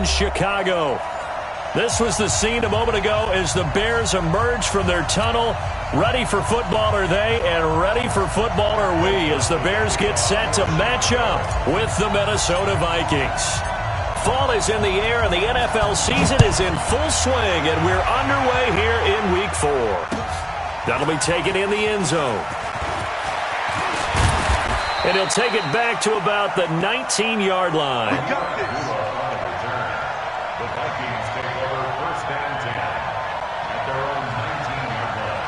Chicago. This was the scene a moment ago as the Bears emerged from their tunnel. Ready for football are they, and ready for football are we as the Bears get set to match up with the Minnesota Vikings. Fall is in the air, and the NFL season is in full swing, and we're underway here in Week 4. That'll be taken in the end zone. And he'll take it back to about the 19-yard line. The Vikings take over first and 10 at their own 19-yard line.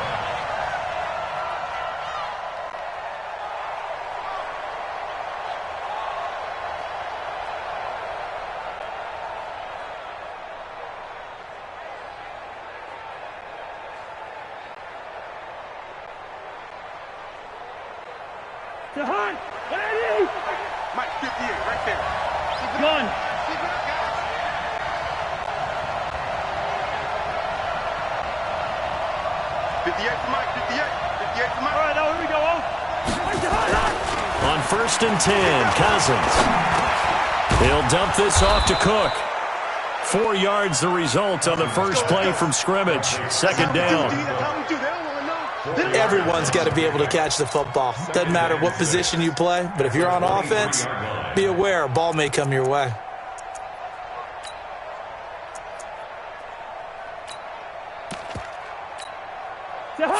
To Hunt! Ready! Mike, 58, right there. Gun! 58 for Mike, 58. 58 for Mike. All right, now here we go. On first and 10, Cousins. He'll dump this off to Cook. 4 yards the result on the first play from scrimmage. Second down. Everyone's got to be able to catch the football. Doesn't matter what position you play, but if you're on offense, be aware a ball may come your way.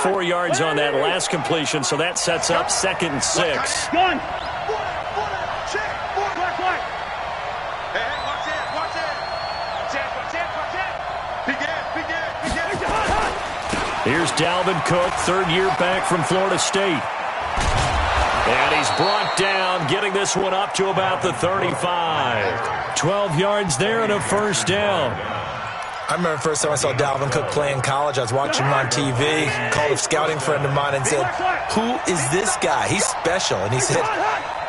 Four yards on that last completion, so that sets up second and 6. Gun! Here's Dalvin Cook, third year back from Florida State. And he's brought down, getting this one up to about the 35. 12 yards there and a first down. I remember the first time I saw Dalvin Cook play in college. I was watching him on TV, called a scouting friend of mine and said, "Who is this guy? He's special." And he said,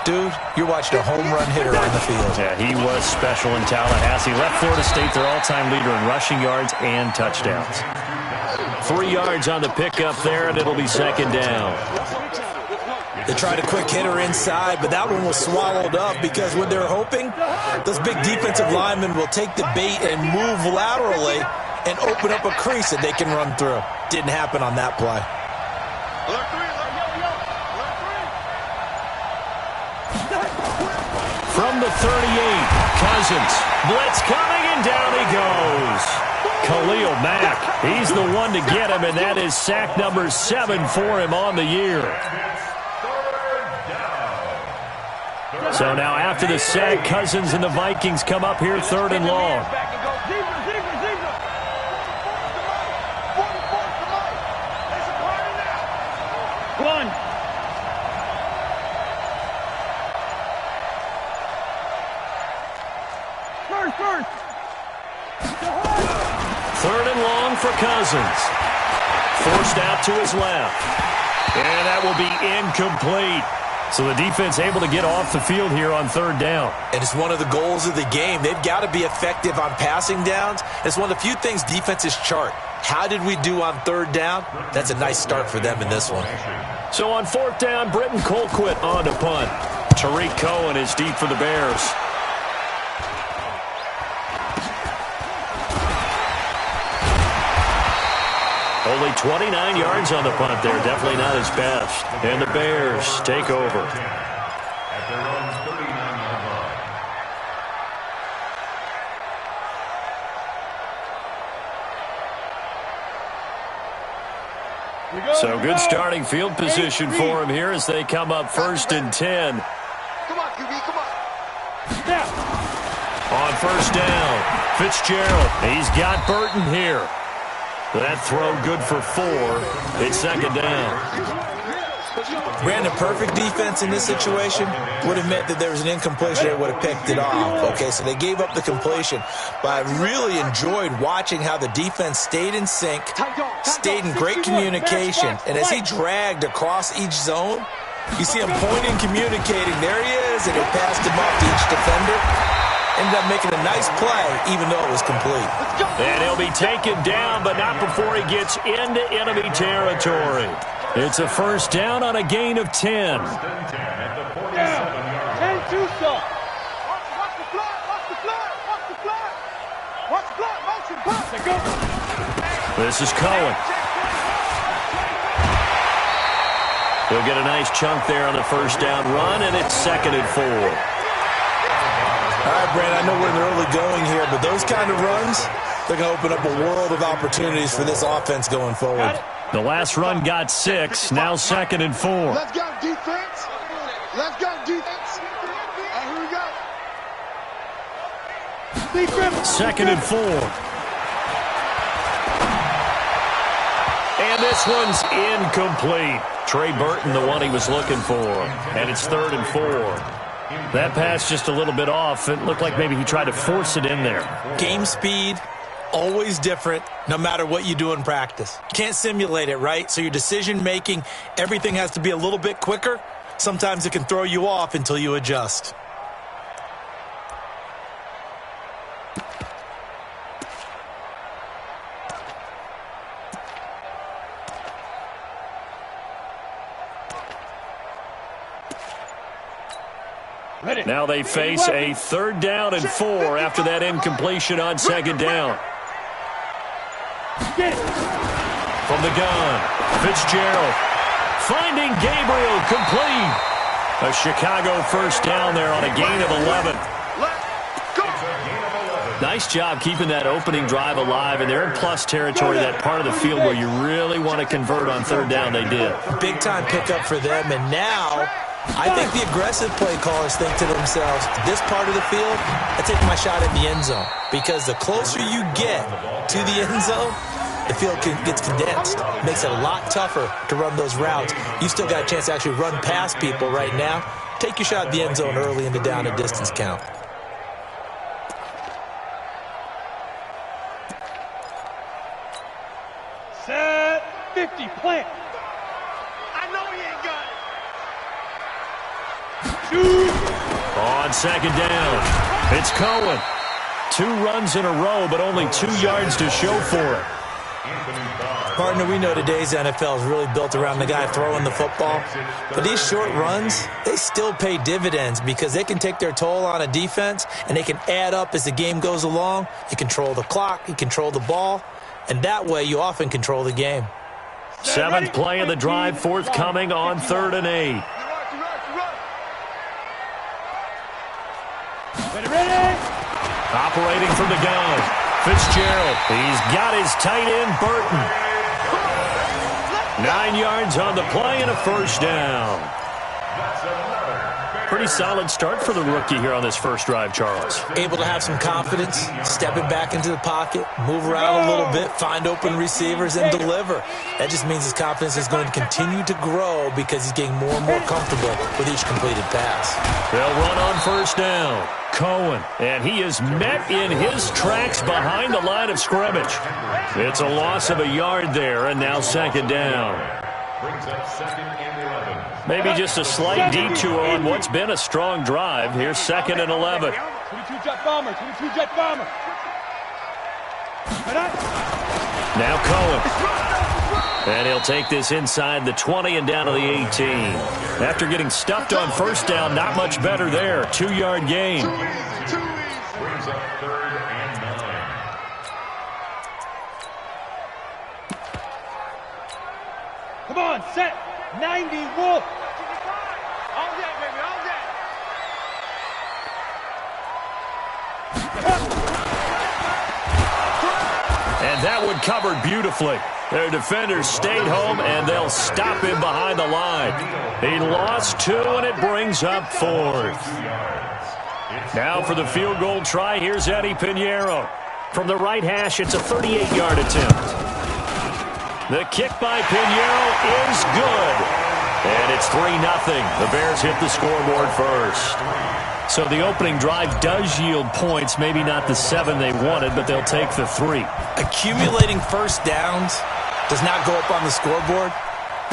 "Dude, you're watching a home run hitter on the field." Yeah, he was special in Tallahassee. Left Florida State their all-time leader in rushing yards and touchdowns. 3 yards on the pickup there, and it'll be second down. They tried a quick hitter inside, but that one was swallowed up because what they're hoping, those big defensive linemen will take the bait and move laterally and open up a crease that they can run through. Didn't happen on that play. From the 38, Cousins. Blitz coming, and down he goes. Khalil Mack, he's the one to get him, and that is sack number 7 for him on the year. So now after the sack, Cousins and the Vikings come up here third and long. One. First. Third and long for Cousins. Forced out to his left. And that will be incomplete. So the defense able to get off the field here on third down. And it's one of the goals of the game. They've got to be effective on passing downs. It's one of the few things defenses chart. How did we do on third down? That's a nice start for them in this one. So on fourth down, Britton Colquitt on to punt. Tariq Cohen is deep for the Bears. Only 29 yards on the punt there. Definitely not his best. And the Bears take over. At their own 39-yard line. So good starting field position for him here as they come up first and 10. Come on, QB, come on. On first down, Fitzgerald. He's got Burton here. That throw good for 4. It's second down. Brandon, perfect defense in this situation would have meant that there was an incompletion. They would have picked it off. Okay, so they gave up the completion. But I really enjoyed watching how the defense stayed in sync, stayed in great communication. And as he dragged across each zone, you see him pointing, communicating. There he is, and he passed him off to each defender. Ended up making a nice play, even though it was complete. And he'll be taken down, but not before he gets into enemy territory. It's a first down on a gain of 10. And two stop. Watch the fly, watch the fly, watch the fly. This is Cohen. He'll get a nice chunk there on the first down run, and it's 2nd and 4. All right, Brandon, I know we're in the early going here, but those kind of runs, they're going to open up a world of opportunities for this offense going forward. The last run got 6, now 2nd and 4. Let's go, defense. Let's go, defense. And here we go. 2nd and 4. And this one's incomplete. Trey Burton, the one he was looking for. And it's 3rd and 4. That pass just a little bit off. It looked like maybe he tried to force it in there. Game speed, always different, no matter what you do in practice. You can't simulate it, right? So your decision-making, everything has to be a little bit quicker. Sometimes it can throw you off until you adjust. Now they face a 3rd down and 4 after that incompletion on 2nd down. From the gun, Fitzgerald finding Gabriel complete. A Chicago first down there on a gain of 11. Nice job keeping that opening drive alive, and they're in plus territory, that part of the field where you really want to convert on 3rd down. They did. Big-time pickup for them, and now I think the aggressive play callers think to themselves, this part of the field, I take my shot at the end zone. Because the closer you get to the end zone, the field gets condensed. It makes it a lot tougher to run those routes. You still got a chance to actually run past people right now. Take your shot at the end zone early in the down and distance count. Set 50, plant. I know he ain't got it. On 2nd down, it's Cohen. 2 runs in a row, but only 2 yards to show for it. Partner, we know today's NFL is really built around the guy throwing the football. But these short runs, they still pay dividends because they can take their toll on a defense, and they can add up as the game goes along. You control the clock, you control the ball, and that way you often control the game. 7th play of the drive, forthcoming on 3rd and 8. Ready? Operating from the gun, Fitzgerald. He's got his tight end, Burton. 9 yards on the play and a first down. Pretty solid start for the rookie here on this first drive, Charles. Able to have some confidence, stepping back into the pocket, move around a little bit, find open receivers, and deliver. That just means his confidence is going to continue to grow because he's getting more and more comfortable with each completed pass. They'll run on first down. Cohen, and he is met in his tracks behind the line of scrimmage. It's a loss of a yard there, and now 2nd down. Brings up 2nd and 11. Maybe just a slight detour on what's been a strong drive. Here's 2nd and 11. 22 jet bomber, 22 jet bomber. Now Cohen. And he'll take this inside the 20 and down to the 18. After getting stuffed on first down, not much better there. 2-yard gain. Brings up 3rd and 9. Come on, set 90, Wolf. All that, baby, all that. And that one covered beautifully. Their defenders stayed home, and they'll stop him behind the line. He lost 2, and it brings up 4th. Now for the field goal try, here's Eddie Pinheiro. From the right hash, it's a 38-yard attempt. The kick by Pinheiro is good. And it's 3-0. The Bears hit the scoreboard first. So the opening drive does yield points, maybe not the 7 they wanted, but they'll take the 3. Accumulating first downs does not go up on the scoreboard,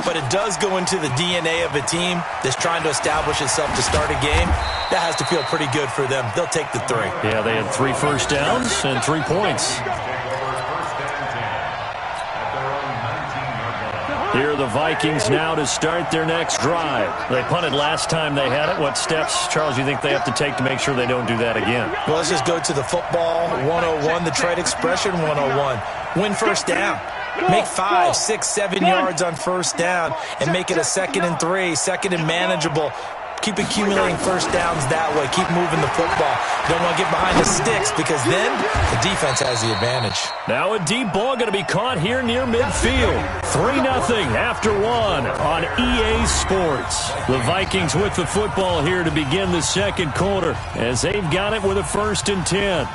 but it does go into the DNA of a team that's trying to establish itself to start a game. That has to feel pretty good for them. They'll take the 3. Yeah, they had 3 first downs and 3 points. Take over 1st and 10 at their own 19-yard line. Here are the Vikings now to start their next drive. They punted last time they had it. What steps, Charles, you think they have to take to make sure they don't do that again? Well, let's just go to the football 101, the trade expression 101. Win first down. Make 5, 6, 7 yards on first down and make it a 2nd and 3, 2nd and manageable. Keep accumulating first downs that way. Keep moving the football. You don't want to get behind the sticks because then the defense has the advantage. Now a deep ball going to be caught here near midfield. 3-0 after 1 on EA Sports. The Vikings with the football here to begin the second quarter as they've got it with a 1st and 10.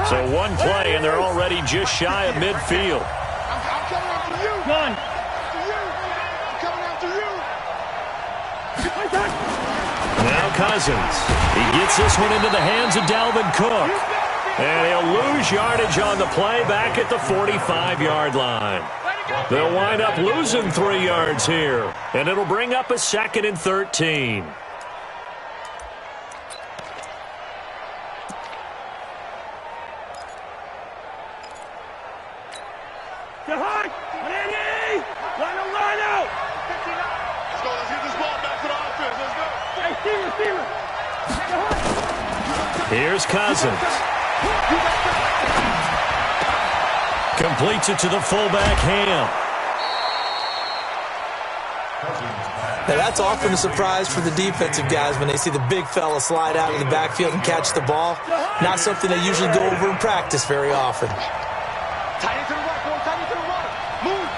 So one play, and they're already just shy of midfield. I'm coming after you. Gun. I'm coming after you. Now Cousins. He gets this one into the hands of Dalvin Cook. And he'll lose yardage on the play back at the 45-yard line. They'll wind up losing 3 yards here. And it'll bring up a 2nd and 13. Line out. Let's go. Let's get this ball back to the offense. Let's go. Hey, receiver. Here's Cousins. Completes it to the fullback, Ham. Now, that's often a surprise for the defensive guys when they see the big fella slide out of the backfield and catch the ball. Not something they usually go over in practice very often. Tight end to the right, boy. Tight end to the right. Move.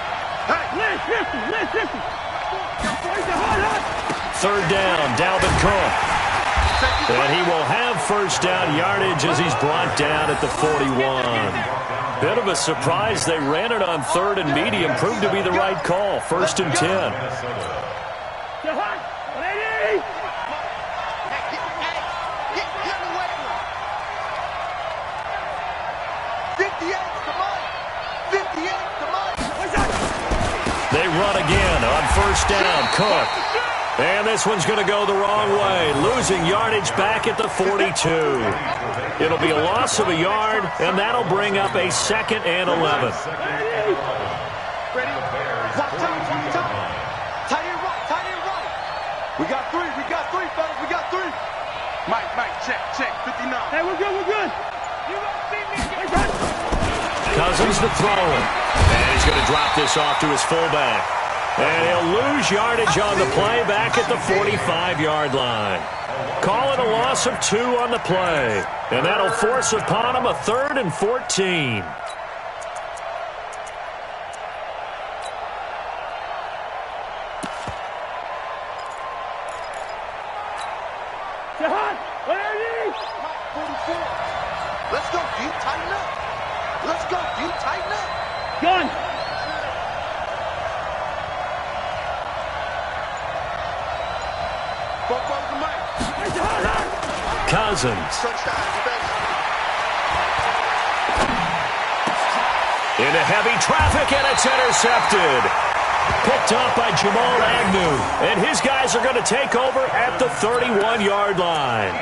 Listen. 3rd down, Dalvin Cook. And he will have first down yardage as he's brought down at the 41. Bit of a surprise. They ran it on 3rd and medium. Proved to be the right call. 1st and 10. They run again on 1st down. Cook. And this one's going to go the wrong way. Losing yardage back at the 42. It'll be a loss of a yard, and that'll bring up a 2nd and 11. Ready? Watch time. Tight end right. We got 3, fellas. We got 3. Mike, check. 59. Hey, we're good. Cousins to throw it. And he's going to drop this off to his fullback. And he'll lose yardage on the play back at the 45-yard line. Call it a loss of 2 on the play. And that'll force upon him a 3rd and 14. Let's go, deep, tighten up. Gun. Cousins. Into heavy traffic, and it's intercepted. Picked off by Jamal Agnew. And his guys are going to take over at the 31-yard line.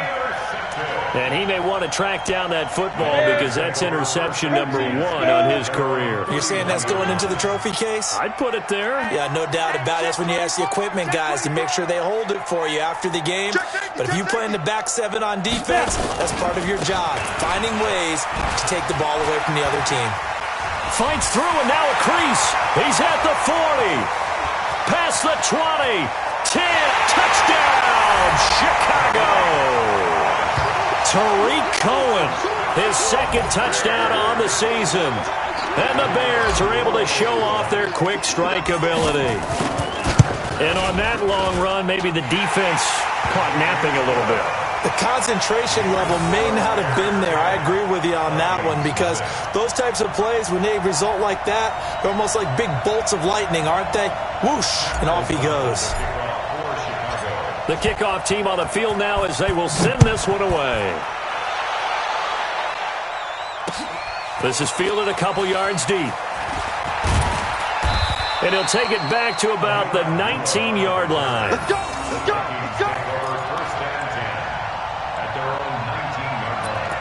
And he may want to track down that football because that's interception number 1 on his career. You're saying that's going into the trophy case? I'd put it there. Yeah, no doubt about it. That's when you ask the equipment guys to make sure they hold it for you after the game. But if you play in the back 7 on defense, that's part of your job, finding ways to take the ball away from the other team. Fights through, and now a crease. He's at the 40. Past the 20. 10. Touchdown, Chicago. Tariq Cohen, his 2nd touchdown on the season. And the Bears are able to show off their quick strike ability. And on that long run, maybe the defense caught napping a little bit. The concentration level may not have been there. I agree with you on that one because those types of plays, when they result like that, they're almost like big bolts of lightning, aren't they? Whoosh, and off he goes. The kickoff team on the field now as they will send this one away. This is fielded a couple yards deep. And he'll take it back to about the 19-yard line. Let's go. First and 10 at their own 19-yard line.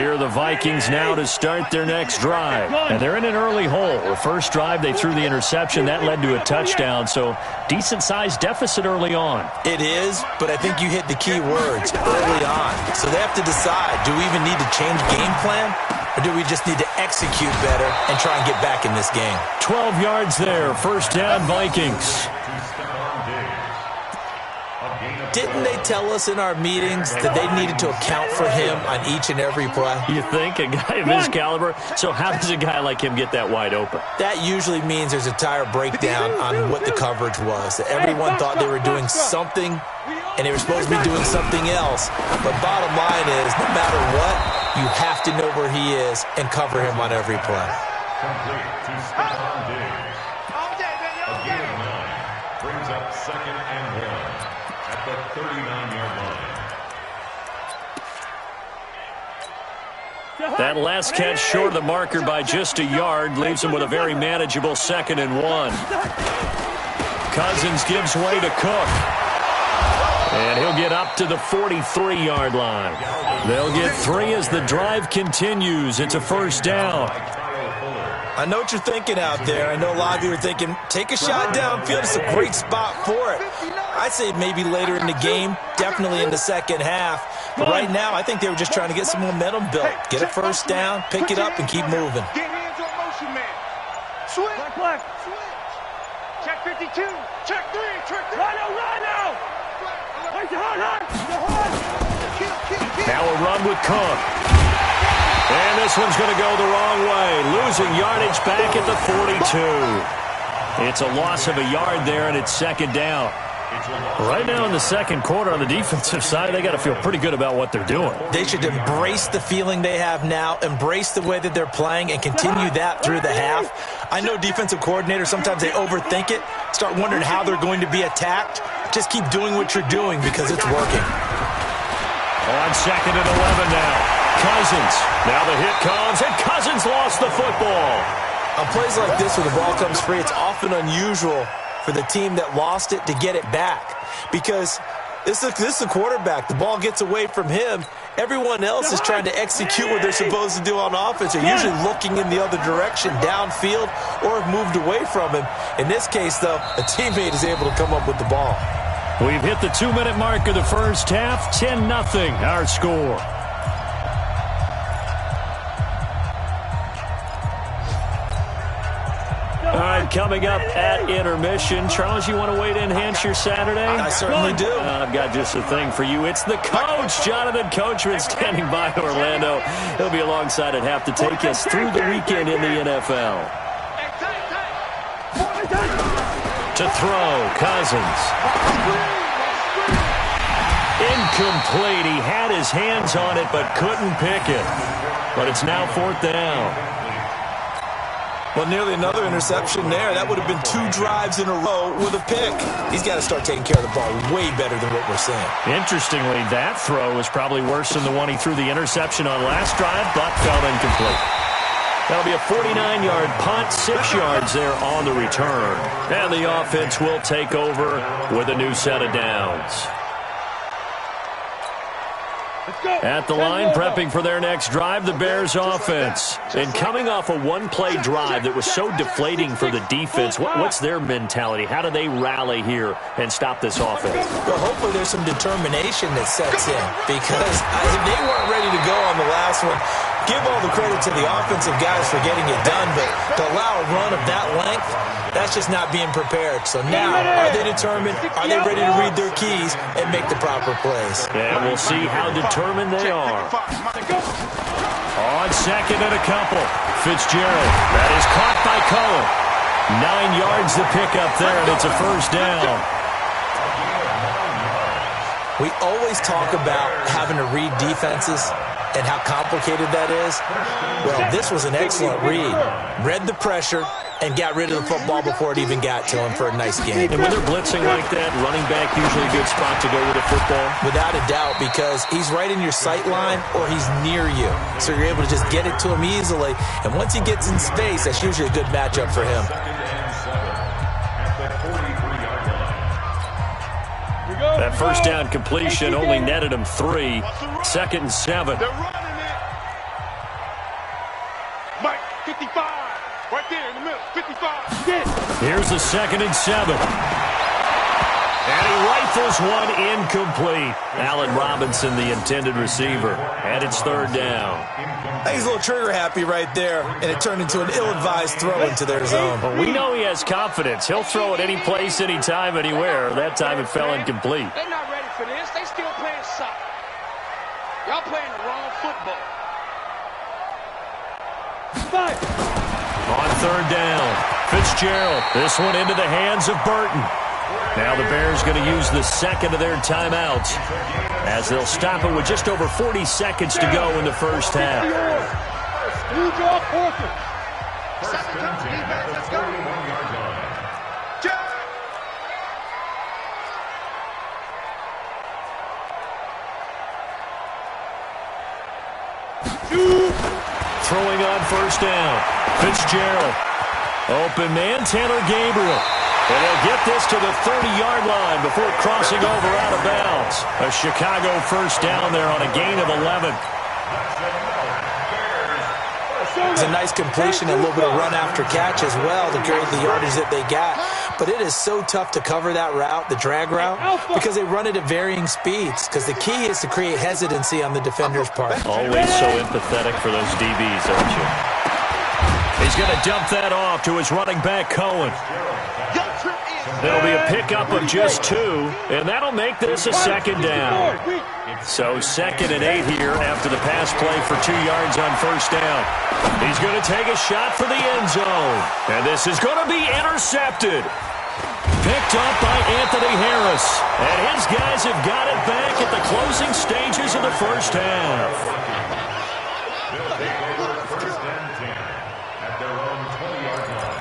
Here are the Vikings now to start their next drive. And they're in an early hole. The first drive, they threw the interception. That led to a touchdown, so decent-sized deficit early on. It is, but I think you hit the key words, early on. So they have to decide, do we even need to change game plan, or do we just need to execute better and try and get back in this game? 12 yards there, first down Vikings. Didn't they tell us in our meetings that they needed to account for him on each and every play? You think? A guy of his caliber? So how does a guy like him get that wide open? That usually means there's a tire breakdown on what the coverage was. That everyone thought they were doing something, and they were supposed to be doing something else. But bottom line is, no matter what, you have to know where he is and cover him on every play. Complete to Stephon Diggs. A gain of 9 brings up 2nd and 1 at the 39-yard line. That last catch short of the marker by just a yard leaves him with a very manageable 2nd and 1. Cousins gives way to Cook. And he'll get up to the 43-yard line. They'll get 3 as the drive continues. It's a first down. I know what you're thinking out there. I know a lot of you are thinking, take a shot downfield. It's a great spot for it. I'd say maybe later in the game, definitely in the second half. But right now, I think they were just trying to get some momentum built. Get a first down, pick it up, and keep moving. Get hands on motion, man. Switch. Black. Check 52. Check 3. Check 3. Rhino. Hard. Now a run with Cook. And this one's going to go the wrong way. Losing yardage back at the 42. It's a loss of a yard there, and it's second down. Right now in the second quarter on the defensive side, they got to feel pretty good about what they're doing. They should embrace the feeling they have now, embrace the way that they're playing, and continue that through the half. I know defensive coordinators, sometimes they overthink it, start wondering how they're going to be attacked. Just keep doing what you're doing because it's working. On 2nd and 11 now. Cousins. Now the hit comes, and Cousins lost the football. On plays like this where the ball comes free, it's often unusual for the team that lost it to get it back. Because this is a quarterback. The ball gets away from him. Everyone else is trying to execute what they're supposed to do on offense. They're usually looking in the other direction, downfield, or have moved away from him. In this case, though, a teammate is able to come up with the ball. We've hit the 2-minute mark of the first half. 10-0 our score. All right, coming up at intermission. Charles, you want to wait to enhance your Saturday? I certainly do. I've got just a thing for you. It's the coach, Jonathan Coachman, standing by Orlando. He'll be alongside at half to take us through the weekend in the NFL. To throw, Cousins. Incomplete. He had his hands on it but couldn't pick it. But it's now 4th down. Well, nearly another interception there. That would have been 2 drives in a row with a pick. He's got to start taking care of the ball way better than what we're seeing. Interestingly, that throw was probably worse than the one he threw the interception on last drive, but fell incomplete. That'll be a 49-yard punt, 6 yards there on the return. And the offense will take over with a new set of downs. At the line, prepping for their next drive, the Bears offense. And coming off a one-play drive that was so deflating for the defense, what's their mentality? How do they rally here and stop this offense? Well, hopefully there's some determination that sets in, because if they weren't ready to go on the last one, give all the credit to the offensive guys for getting it done, but to allow a run of that length, that's just not being prepared. So now, are they determined? Are they ready to read their keys and make the proper plays? And we'll see how determined they are. On 2nd and a couple, Fitzgerald. That is caught by Cohen. 9 yards to pick up there, and it's a first down. We always talk about having to read defenses and how complicated that is. Well, this was an excellent read. Read the pressure and got rid of the football before it even got to him for a nice game. And when they're blitzing like that, running back usually a good spot to go with the football? Without a doubt, because he's right in your sight line or he's near you. So you're able to just get it to him easily. And once he gets in space, that's usually a good matchup for him. That first down completion only netted him 3. 2nd and 7. there in the middle. 55. Here's the 2nd and 7. And he rifles one incomplete. Allen Robinson, the intended receiver. And it's 3rd down. I think he's a little trigger happy right there, and it turned into an ill-advised throw into their zone. Well, we know he has confidence. He'll throw it any place, anytime, anywhere. That time it fell incomplete. They're not ready for this. They still playing soccer. Y'all playing the wrong football. On 3rd down, Fitzgerald. This one into the hands of Burton. Now the Bears going to use the 2nd of their timeouts as they'll stop it with just over 40 seconds to go in the first half. First and 10 at the 41-yard line. Throwing on 1st down, Fitzgerald. Open man, Tanner Gabriel. And he'll get this to the 30-yard line before crossing over out of bounds. A Chicago 1st down there on a gain of 11. It's a nice completion, a little bit of run after catch as well to create the yardage that they got. But it is so tough to cover that route, the drag route, because they run it at varying speeds. Because the key is to create hesitancy on the defender's part. Always so empathetic for those DBs, aren't you? He's going to dump that off to his running back, Cohen. There'll be a pickup of just 2, and that'll make this a 2nd down. So 2nd and 8 here after the pass play for 2 yards on 1st down. He's going to take a shot for the end zone. And this is going to be intercepted. Picked up by Anthony Harris. And his guys have got it back at the closing stages of the first half. They'll take over 1st and 10 at their own 20-yard line.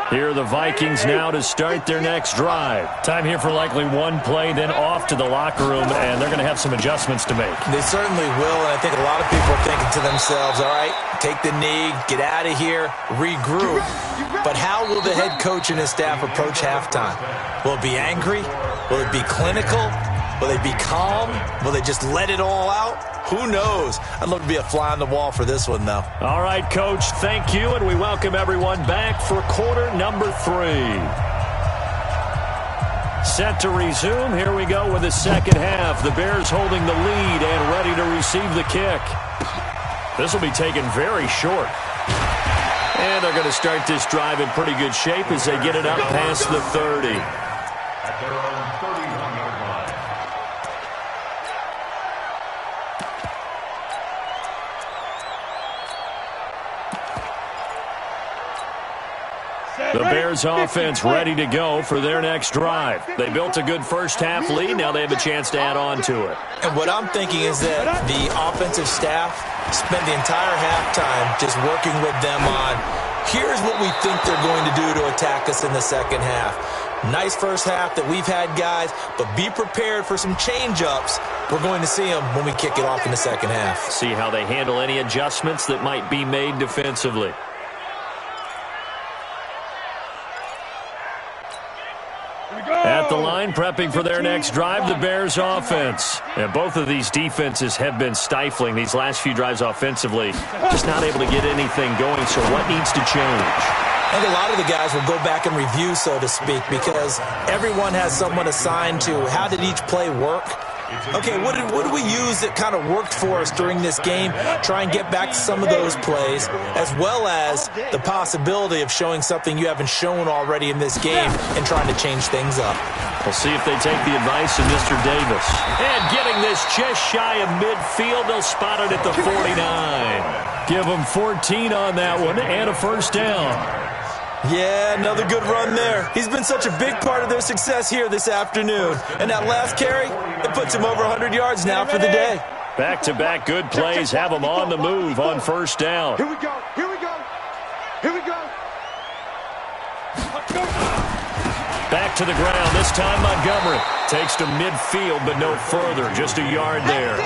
Here are the Vikings now to start their next drive. Time here for likely one play, then off to the locker room, and they're going to have some adjustments to make. They certainly will, and I think a lot of people are thinking to themselves, all right, take the knee, get out of here, regroup. But how will the head coach and his staff approach halftime? Will it be angry? Will it be clinical? Will they be calm? Will they just let it all out? Who knows? I'd love to be a fly on the wall for this one, though. All right, Coach, thank you, and we welcome everyone back for quarter number 3. Set to resume. Here we go with the second half. The Bears holding the lead and ready to receive the kick. This will be taken very short. And they're going to start this drive in pretty good shape as they get it up past the 30. At their own 31-yard line. The Bears offense ready to go for their next drive. They built a good first half lead. Now they have a chance to add on to it. And what I'm thinking is that the offensive staff spent the entire halftime just working with them on, here's what we think they're going to do to attack us in the second half. Nice first half that we've had, guys, but be prepared for some change-ups. We're going to see them when we kick it off in the second half. See how they handle any adjustments that might be made defensively. At the line, prepping for their next drive, the Bears offense. And both of these defenses have been stifling these last few drives offensively. Just not able to get anything going, so what needs to change? I think a lot of the guys will go back and review, so to speak, because everyone has someone assigned to how did each play work. Okay, what did we use that kind of worked for us during this game? Try and get back to some of those plays, as well as the possibility of showing something you haven't shown already in this game and trying to change things up. We'll see if they take the advice of Mr. Davis. And getting this just shy of midfield, they'll spot it at the 49. Give them 14 on that one and a first down. Yeah, another good run there. He's been such a big part of their success here this afternoon. And that last carry, it puts him over 100 yards now for the day. Back-to-back good plays have him on the move on first down. Here we go. Here we go. Here we go. Back to the ground. This time Montgomery takes to midfield, but no further. Just a yard there.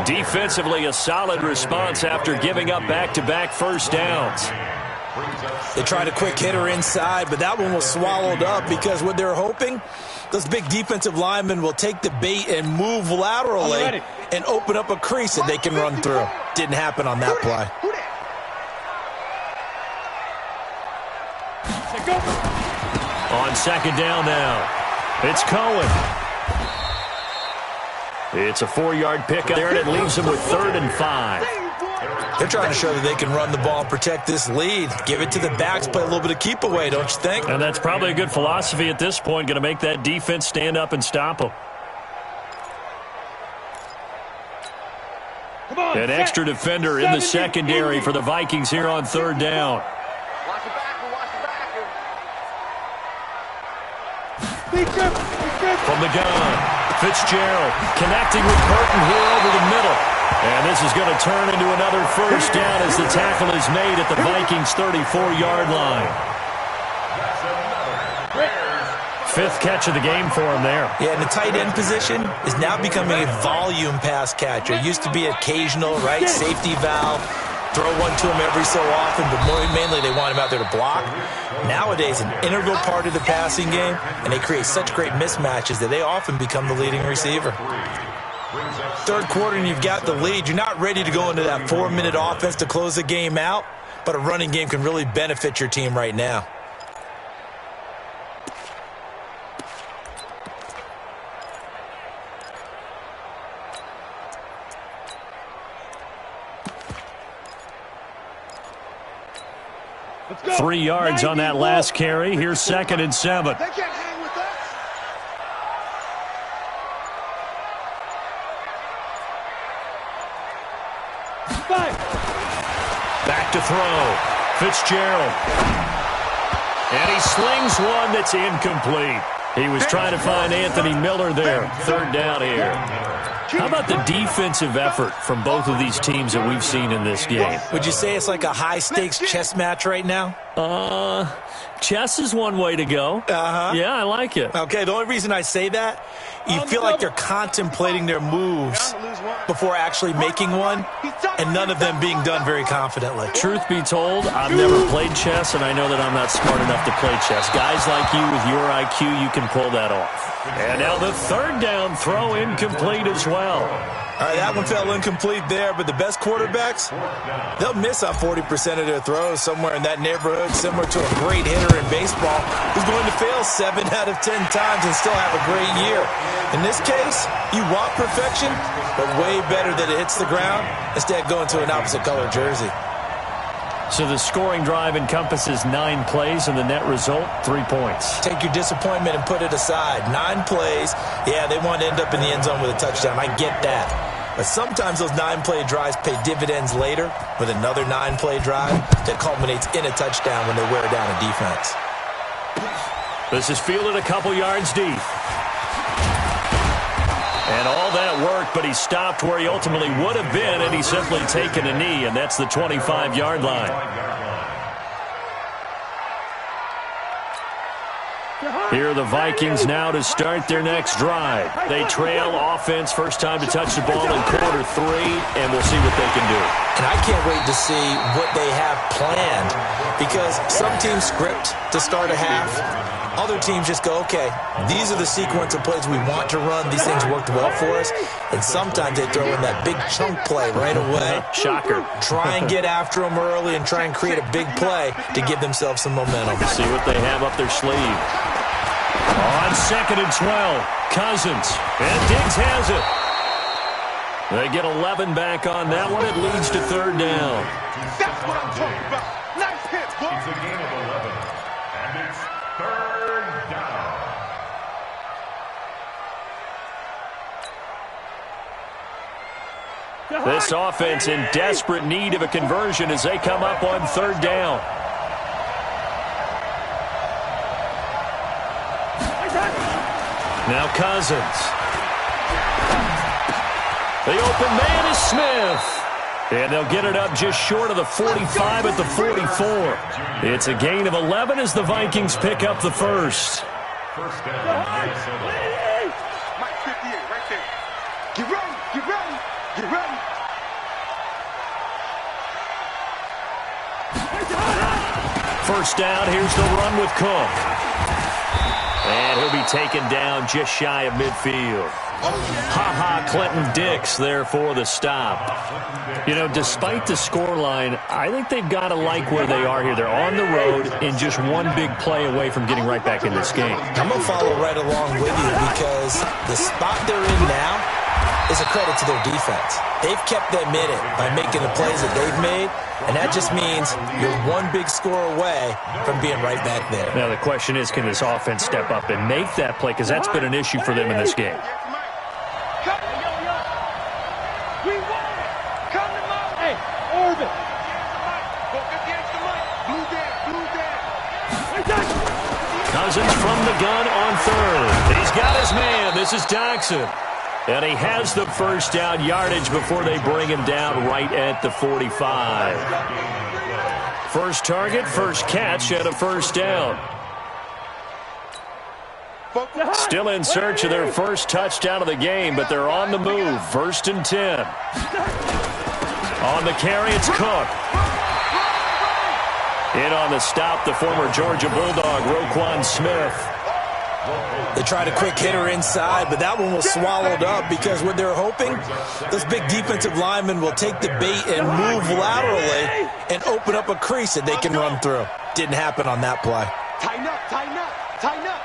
Defensively, a solid response after giving up back-to-back first downs. They tried a quick hitter inside, but that one was swallowed up because what they're hoping, those big defensive linemen will take the bait and move laterally and open up a crease that they can run through. Didn't happen on that play. On second down now, it's Cohen. It's a 4-yard pickup there, and it leaves them with 3rd and 5. They're trying to show that they can run the ball and protect this lead. Give it to the backs, play a little bit of keep away, don't you think? And that's probably a good philosophy at this point, going to make that defense stand up and stop them. An extra defender in the secondary for the Vikings here on 3rd down. From the gun, Fitzgerald connecting with Burton here over the middle. And this is going to turn into another 1st down as the tackle is made at the Vikings' 34-yard line. 5th catch of the game for him there. Yeah, and the tight end position is now becoming a volume pass catcher. It used to be occasional, right? Safety valve. Throw one to him every so often, but mainly they want him out there to block. Nowadays, an integral part of the passing game, and they create such great mismatches that they often become the leading receiver. 3rd quarter, and you've got the lead. You're not ready to go into that 4-minute offense to close the game out, but a running game can really benefit your team right now. Let's go. 3 yards on that last carry. Here's 2nd and 7. They can't hang with us. Back to throw. Fitzgerald. And he slings one that's incomplete. He was trying to find Anthony Miller there. 3rd down here. How about the defensive effort from both of these teams that we've seen in this game? Would you say it's like a high-stakes chess match right now? Chess is one way to go. Yeah, I like it. Okay, the only reason I say that, you feel like they're contemplating their moves before actually making one, and none of them being done very confidently. Truth be told, I've never played chess, and I know that I'm not smart enough to play chess. Guys like you with your IQ, you can pull that off. And now the 3rd down throw incomplete as well. All right, that one fell incomplete there, but the best quarterbacks, they'll miss on 40% of their throws somewhere in that neighborhood, similar to a great hitter in baseball who's going to fail 7 out of 10 times and still have a great year. In this case, you want perfection, but way better that it hits the ground instead of going to an opposite color jersey. So the scoring drive encompasses 9 plays, and the net result, 3 points. Take your disappointment and put it aside. 9 plays, yeah, they want to end up in the end zone with a touchdown. I get that. But sometimes those 9-play drives pay dividends later with another 9-play drive that culminates in a touchdown when they wear down a defense. This is fielded a couple yards deep. And all that worked, but he stopped where he ultimately would have been, and he's simply taken a knee, and that's the 25-yard line. Here are the Vikings now to start their next drive. They trail offense, first time to touch the ball in quarter 3, and we'll see what they can do. And I can't wait to see what they have planned, because some teams script to start a half. Other teams just go, okay, these are the sequence of plays we want to run. These things worked well for us. And sometimes they throw in that big chunk play right away. Shocker. Try and get after them early and try and create a big play to give themselves some momentum. See what they have up their sleeve. On 2nd and 12, Cousins. And Diggs has it. They get 11 back on that one. It leads to 3rd down. That's what I'm talking about. Nice hit, boy. It's a gain of 11. And it's 3rd down. This offense in desperate need of a conversion as they come up on 3rd down. Now Cousins. The open man is Smith. And they'll get it up just short of the 45 at the 44. It's a gain of 11 as the Vikings pick up the first. First down. Mike 58 right there. Get ready, get ready, get ready. First down, here's the run with Cook. And he'll be taken down just shy of midfield. Ha-ha, Clinton Dix there for the stop. You know, despite the scoreline, I think they've got to like where they are here. They're on the road and just one big play away from getting right back in this game. I'm going to follow right along with you because the spot they're in now is a credit to their defense. They've kept them in it by making the plays that they've made, and that just means you're one big score away from being right back there. Now, the question is, can this offense step up and make that play? Because that's been an issue for them in this game. Cousins from the gun on third. He's got his man. This is Doxson. And he has the first down yardage before they bring him down right at the 45. First target, first catch, and a first down. Still in search of their first touchdown of the game, but they're on the move. First and 10. On the carry, it's Cook. In on the stop, the former Georgia Bulldog, Roquan Smith. They tried a quick hitter inside, but that one was swallowed up because what they're hoping, those big defensive linemen will take the bait and move laterally and open up a crease that they can run through. Didn't happen on that play. Tighten up, tighten up, tighten up.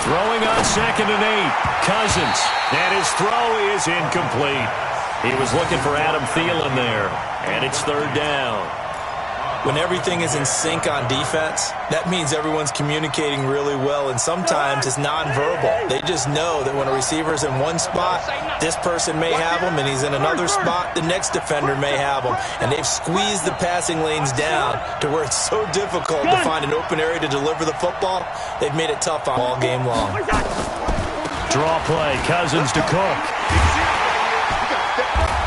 Throwing on 2nd and 8. Cousins. And his throw is incomplete. He was looking for Adam Thielen there. And it's third down. When everything is in sync on defense, that means everyone's communicating really well, and sometimes it's nonverbal. They just know that when a receiver's in one spot, this person may have him, and he's in another spot, the next defender may have him. And they've squeezed the passing lanes down to where it's so difficult to find an open area to deliver the football. They've made it tough on all game long. Draw play, Cousins to Cook.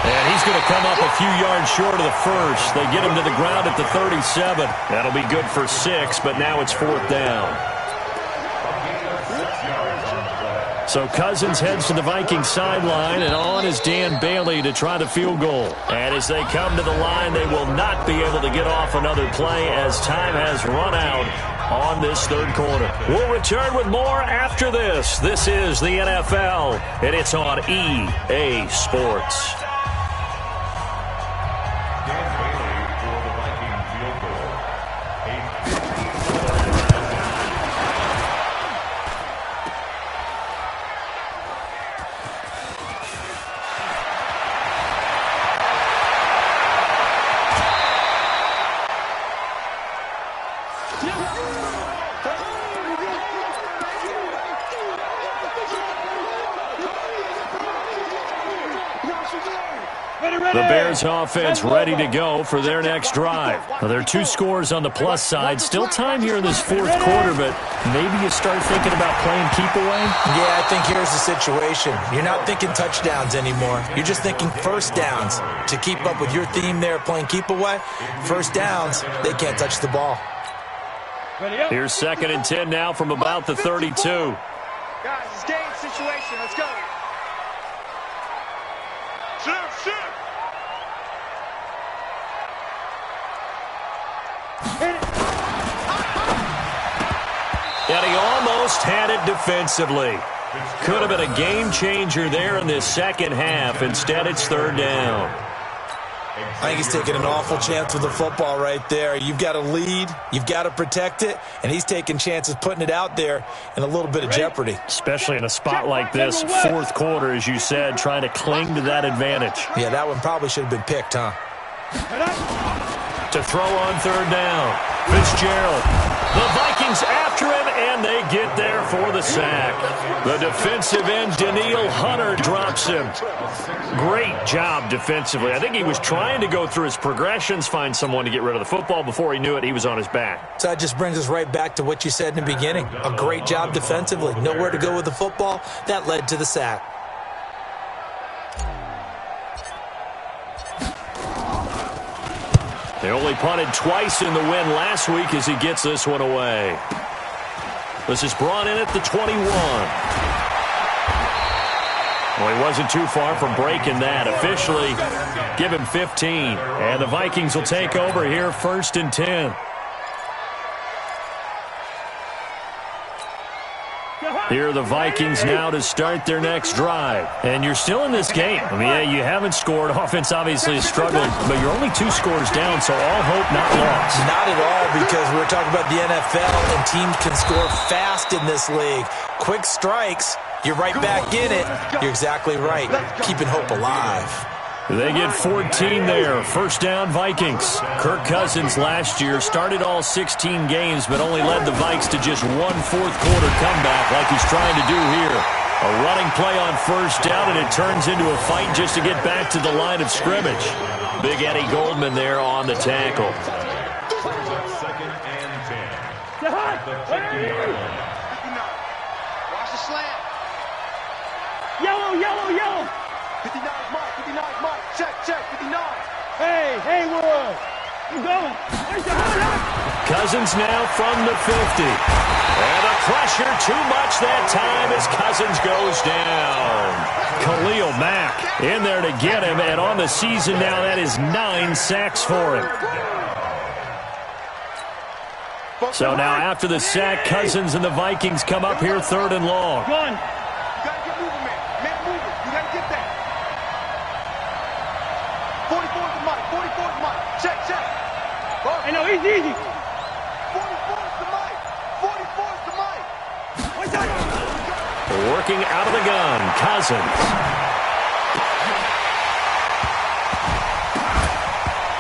And he's going to come up a few yards short of the first. They get him to the ground at the 37. That'll be good for 6, but now it's 4th down. So Cousins heads to the Vikings sideline, and on is Dan Bailey to try the field goal. And as they come to the line, they will not be able to get off another play as time has run out on this third quarter. We'll return with more after this. This is the NFL, and it's on EA Sports. The Bears offense ready to go for their next drive. Now, there are 2 scores on the plus side. Still time here in this 4th quarter, but maybe you start thinking about playing keep away? Yeah, I think here's the situation. You're not thinking touchdowns anymore. You're just thinking first downs. To keep up with your theme there, playing keep away, first downs, they can't touch the ball. Here's 2nd and 10 now from about the 32. Guys, it's game situation. Let's go. Shoot. And he almost had it defensively. Could have been a game changer there in this second half. Instead, it's third down. I think he's taking an awful chance with the football right there. You've got to lead, you've got to protect it, and he's taking chances putting it out there in a little bit of jeopardy. Especially in a spot like this, 4th quarter, as you said, trying to cling to that advantage. Yeah, that one probably should have been picked, huh? To throw on third down, Fitzgerald. The Vikings after him, and they get there for the sack. The defensive end, Danielle Hunter, drops him. Great job defensively. I think he was trying to go through his progressions, find someone to get rid of the football. Before he knew it, he was on his back. So that just brings us right back to what you said in the beginning. A great job defensively. Nowhere to go with the football. That led to the sack. They only punted twice in the win last week as he gets this one away. This is brought in at the 21. Well, he wasn't too far from breaking that. Officially, give him 15. And the Vikings will take over here, 1st and 10. Here are the Vikings now to start their next drive. And you're still in this game. I mean, yeah, you haven't scored. Offense obviously has struggled, but you're only 2 scores down, so all hope not lost. Not at all, because we're talking about the NFL, and teams can score fast in this league. Quick strikes, you're right back in it. You're exactly right. Keeping hope alive. They get 14 there. 1st down, Vikings. Kirk Cousins last year started all 16 games, but only led the Vikes to just 1 fourth-quarter comeback like he's trying to do here. A running play on 1st down, and it turns into a fight just to get back to the line of scrimmage. Big Eddie Goldman there on the tackle. 2nd and 10. At the 50-yard line. Watch the slant. Yellow, yellow, yellow. 59 is Mike. 59 is Mike. Check, 59. Hey, Haywood. You going? Cousins now from the 50. And the pressure too much that time as Cousins goes down. Khalil Mack in there to get him, and on the season now that is 9 sacks for him. So now after the sack, Cousins and the Vikings come up here 3rd and long. Gun. You gotta get moving, man. Man moving. You gotta get that. 44 is Mike. 44 is Mike. Check. Hey, no, easy. 44 is the Mike. 44 is the Mike. Working out of the gun, Cousins.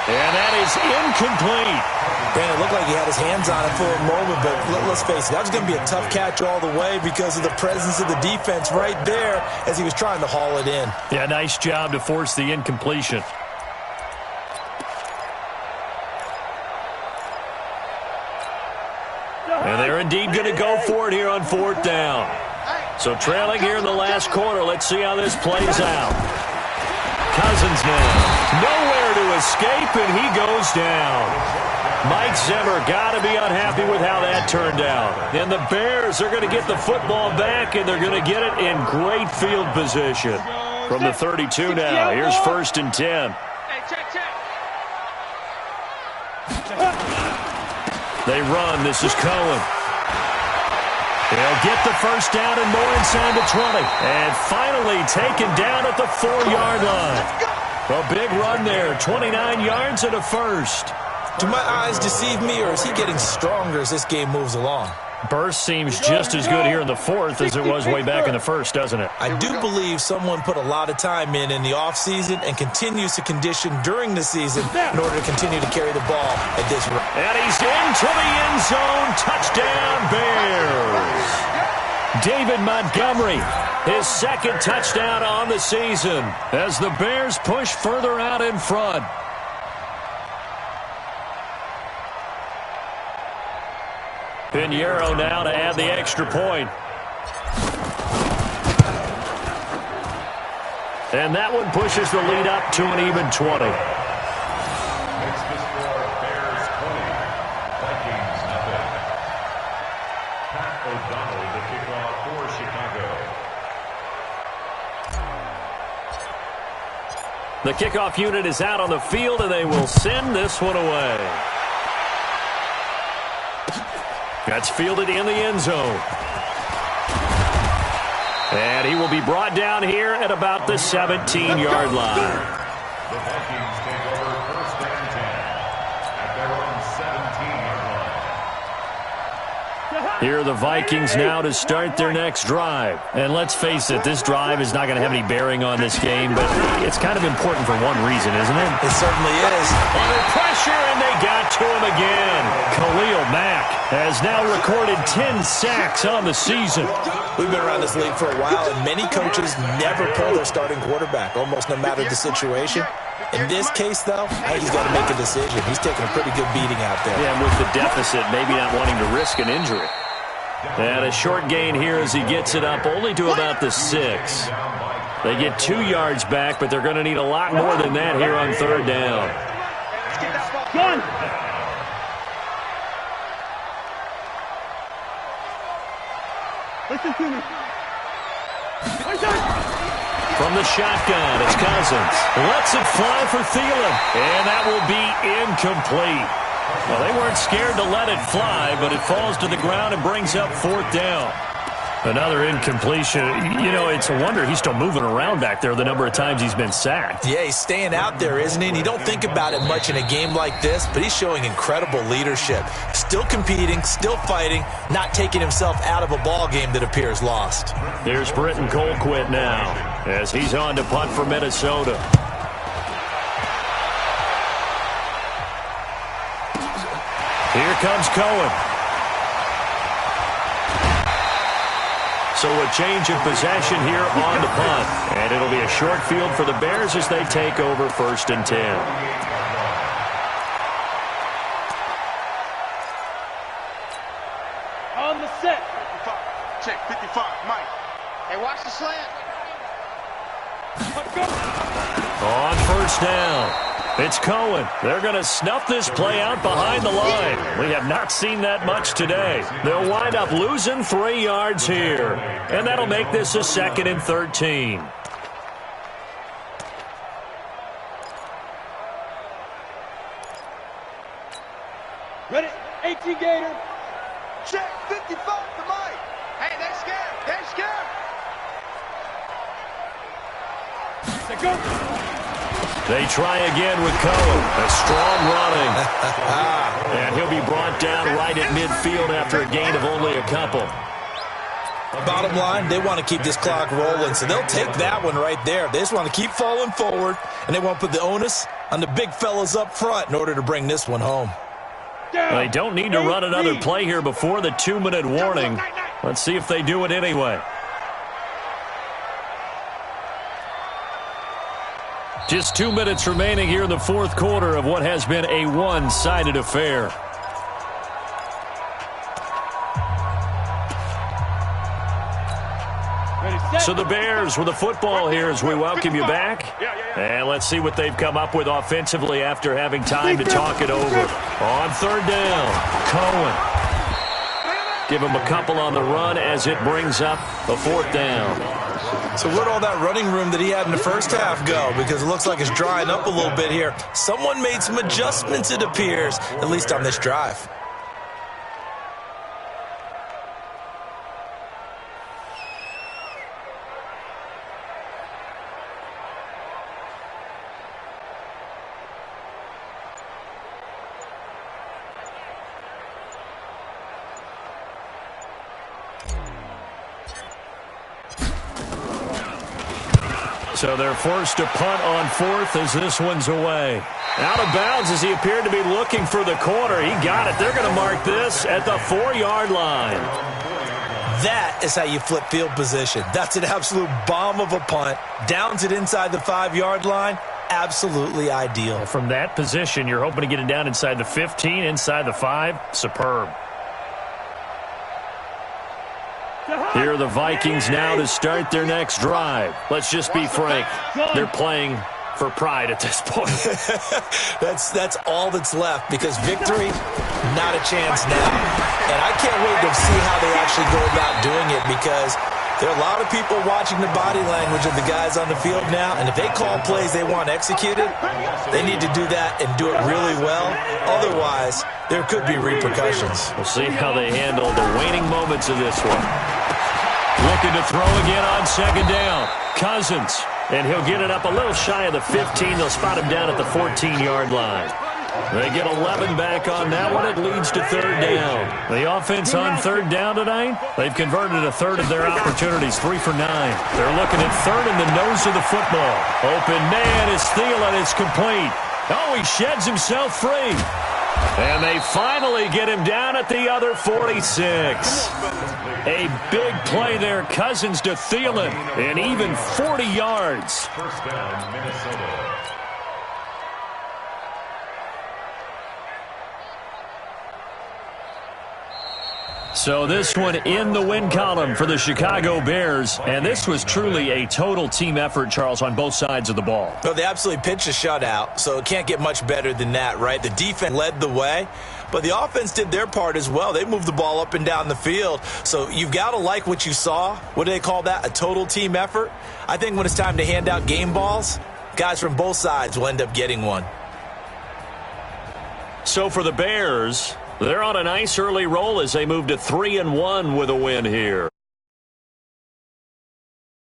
And that is incomplete. Brandon, it looked like he had his hands on it for a moment, but let's face it, that was going to be a tough catch all the way because of the presence of the defense right there as he was trying to haul it in. Yeah, nice job to force the incompletion. And they're indeed going to go for it here on 4th down. So trailing here in the last quarter, let's see how this plays out. Cousins now, nowhere to escape, and he goes down. Mike Zimmer got to be unhappy with how that turned out. And the Bears are going to get the football back, and they're going to get it in great field position. From the 32 now, here's 1st and 10. Hey, check. They run. This is Cohen. They'll get the 1st down and more inside the 20. And finally taken down at the 4-yard line. A big run there. 29 yards and a 1st. Do my eyes deceive me, or is he getting stronger as this game moves along? Burst seems just as good here in the 4th as it was way back in the 1st, doesn't it? I do believe someone put a lot of time in the offseason and continues to condition during the season in order to continue to carry the ball at this rate. And he's into the end zone. Touchdown, Bears. David Montgomery, his 2nd touchdown on the season as the Bears push further out in front. Pinheiro now to add the extra point. And that one pushes the lead up to an even 20. Makes the score Bears 20, Vikings nothing. Pat O'Donnell the kickoff for Chicago. The kickoff unit is out on the field, and they will send this one away. That's fielded in the end zone. And he will be brought down here at about the 17-yard line. The Vikings take over 1st and 10 at their own 17-yard line. Here are the Vikings now to start their next drive. And let's face it, this drive is not going to have any bearing on this game, but it's kind of important for one reason, isn't it? It certainly is. Under pressure, and they got to him again. Khalil Mack has now recorded 10 sacks on the season. We've been around this league for a while, and many coaches never pull their starting quarterback, almost no matter the situation. In this case, though, I think he's got to make a decision. He's taking a pretty good beating out there. Yeah, and with the deficit, maybe not wanting to risk an injury. And a short gain here as he gets it up only to about the 6. They get 2 yards back, but they're going to need a lot more than that here on 3rd down. Gun. Listen to me. From the shotgun, it's Cousins. Lets it fly for Thielen. And that will be incomplete. Well, they weren't scared to let it fly, but it falls to the ground and brings up 4th down. Another incompletion. You know, it's a wonder he's still moving around back there the number of times he's been sacked. Yeah, he's staying out there, isn't he? And you don't think about it much in a game like this, but he's showing incredible leadership. Still competing, still fighting, not taking himself out of a ball game that appears lost. Here's Britton Colquitt now as he's on to punt for Minnesota. Here comes Cohen. So a change of possession here on the punt. And it'll be a short field for the Bears as they take over 1st and 10. On the set. 55. Check, 55. Mike. Hey, watch the slant. Let's go. On 1st down. It's Cohen. They're going to snuff this play out behind the line. We have not seen that much today. They'll wind up losing 3 yards here. And that'll make this a 2nd and 13. Ready? 18 Gator. Check, 55 to Mike. Hey, they're scared. They're scared. Let's go. They try again with Cohen. A strong running. And he'll be brought down right at midfield after a gain of only a couple. Bottom line, they want to keep this clock rolling, so they'll take that one right there. They just want to keep falling forward, and they want to put the onus on the big fellas up front in order to bring this one home. Well, they don't need to run another play here before the 2-minute warning. Let's see if they do it anyway. Just 2 minutes remaining here in the 4th quarter of what has been a one-sided affair. So the Bears with the football here as we welcome you back. And let's see what they've come up with offensively after having time to talk it over. On 3rd down, Cohen. Give him a couple on the run as it brings up a 4th down. So where'd all that running room that he had in the first half go? Because it looks like it's drying up a little bit here. Someone made some adjustments, it appears, at least on this drive. So they're forced to punt on 4th as this one's away. Out of bounds as he appeared to be looking for the corner. He got it. They're going to mark this at the 4-yard line. That is how you flip field position. That's an absolute bomb of a punt. Downs it inside the 5-yard line. Absolutely ideal. From that position, you're hoping to get it down inside the 15, inside the 5. Superb. Here are the Vikings now to start their next drive. Let's just be frank. They're playing for pride at this point. That's all that's left because victory, not a chance now. And I can't wait to see how they actually go about doing it because there are a lot of people watching the body language of the guys on the field now, and if they call plays they want executed, they need to do that and do it really well. Otherwise, there could be repercussions. We'll see how they handle the waning moments of this one. Looking to throw again on 2nd down. Cousins. And he'll get it up a little shy of the 15. They'll spot him down at the 14-yard line. They get 11 back on that one. It leads to 3rd down. The offense on 3rd down tonight, they've converted a third of their opportunities, 3 for 9. They're looking at 3rd in the nose of the football. Open man is Thielen. It's complete. Oh, he sheds himself free. And they finally get him down at the other 46. A big play there. Cousins to Thielen. And even 40 yards. 1st down, Minnesota. So this one in the win column for the Chicago Bears, and this was truly a total team effort, Charles, on both sides of the ball. No, they absolutely pitched a shutout, so it can't get much better than that, right? The defense led the way, but the offense did their part as well. They moved the ball up and down the field, so you've got to like what you saw. What do they call that? A total team effort? I think when it's time to hand out game balls, guys from both sides will end up getting one. So for the Bears, they're on a nice early roll as they move to 3-1 with a win here.